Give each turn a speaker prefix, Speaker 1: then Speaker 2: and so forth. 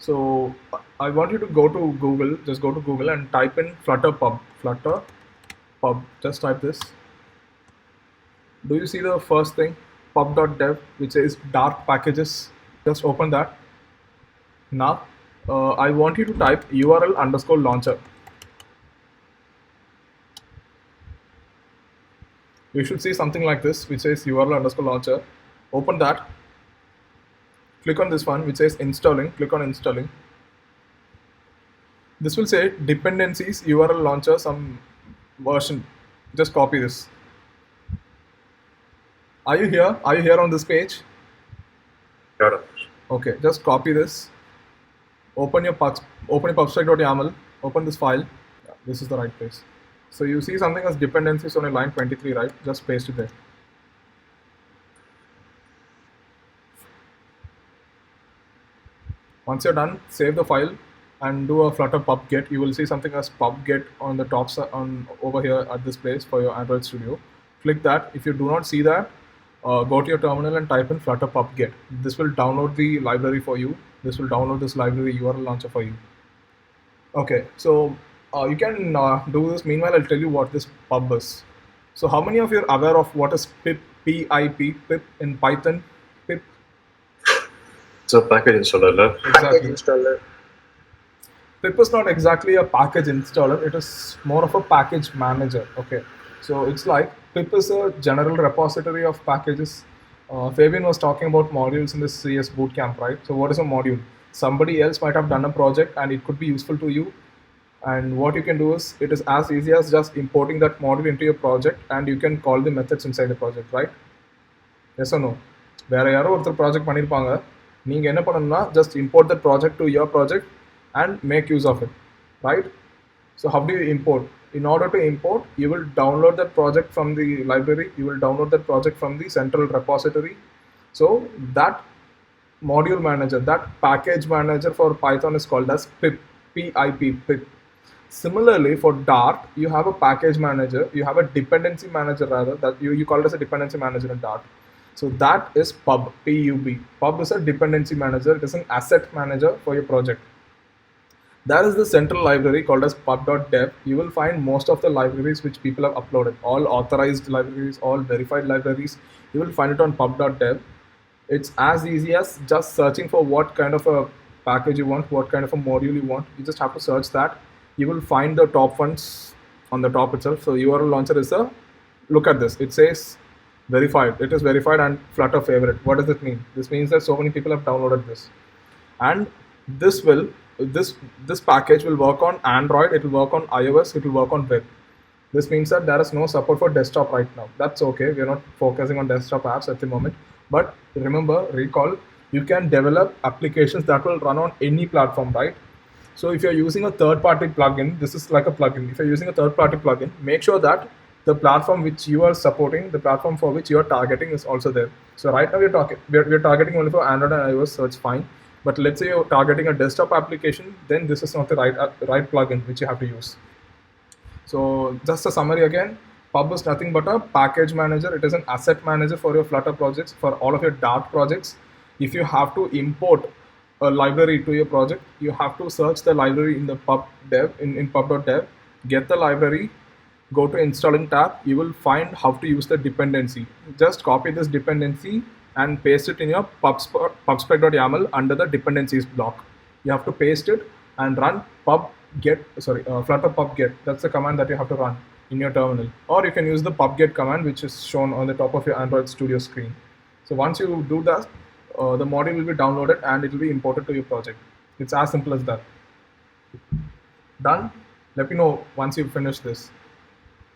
Speaker 1: So I want you to go to Google, just go to Google and type in Flutter pub. Just type this. Do you see the first thing, pub.dev, which is Dart packages? Just open that. Now, I want you to type URL underscore launcher. You should see something like this, which says URL underscore launcher. Open that. Click on this one, which says installing. Click on installing. This will say dependencies URL launcher some version. Just copy this. Are you here? Are you here on this page?
Speaker 2: Got it.
Speaker 1: Okay, just copy this. Open your pubspec.yaml. Open this file. Yeah, this is the right place. So you see something as dependencies on a line 23, right? Just paste it there. Once you're done, save the file and do a Flutter pub get. You will see something as pub get on the top on over here at this place for your Android Studio. Click that. If you do not see that, go to your terminal and type in Flutter pub get. This will download the library for you. This will download this library URL launcher for you. Okay, so you can do this. Meanwhile, I'll tell you what this pub is. So how many of you are aware of what is pip, pip in Python? Pip.
Speaker 2: It's a package installer.
Speaker 1: Exactly.
Speaker 3: Installer.
Speaker 1: Pip is not exactly a package installer. It is more of a package manager. Okay, so it's like pip is a general repository of packages. Fabian was talking about modules in this CS bootcamp, right? So what is a module? Somebody else might have done a project and it could be useful to you. And what you can do is, it is as easy as just importing that module into your project, and you can call the methods inside the project, right? Yes or no? வேற யாரோ ஒருத்தர் project பண்ணியிருப்பாங்க. நீங்கள் என்ன பண்ணணும்னா just import that project to your project and make use of it, right? So how do you import? In order to import, you will download that project from the library. You will download that project from the central repository. So that module manager, that package manager for Python is called as pip, pip. Similarly, for Dart, you have a package manager. You have a dependency manager rather, that you call it as a dependency manager in Dart. So that is pub, pub. Pub is a dependency manager. It is an asset manager for your project. That is the central library called as pub.dev. You will find most of the libraries which people have uploaded, all authorized libraries, all verified libraries. You will find it on pub.dev. It's as easy as just searching for what kind of a package you want, what kind of a module you want. You just have to search that. You will find the top ones on the top itself. So URL launcher is a, look at this. It says verified. It is verified and Flutter favorite. What does it mean? This means that so many people have downloaded this. And this package will work on Android, it will work on iOS, it will work on web. This means that there is no support for desktop right now. That's okay. We are not focusing on desktop apps at the moment. But remember, recall, you can develop applications that will run on any platform, right? So if you're using a third-party plugin, this is like a plugin. If you're using a third-party plugin, make sure that the platform which you are supporting, the platform for which you are targeting is also there. So right now we're targeting only for Android and iOS, so it's fine. But let's say you're targeting a desktop application, then this is not the right plugin which you have to use. So just a summary again, Pub is nothing but a package manager. It is an asset manager for your Flutter projects, for all of your Dart projects. If you have to import a library to your project, you have to search the library in the pub dev, in pub.dev, get the library, go to installing tab, you will find how to use the dependency. Just copy this dependency and paste it in your pubspec.yaml under the dependencies block. You have to paste it and run Flutter pub get. That's the command that you have to run in your terminal. Or you can use the pub get command, which is shown on the top of your Android Studio screen. So once you do that, the module will be downloaded and it will be imported to your project. It's as simple as that. Done? Let me know once you finish this.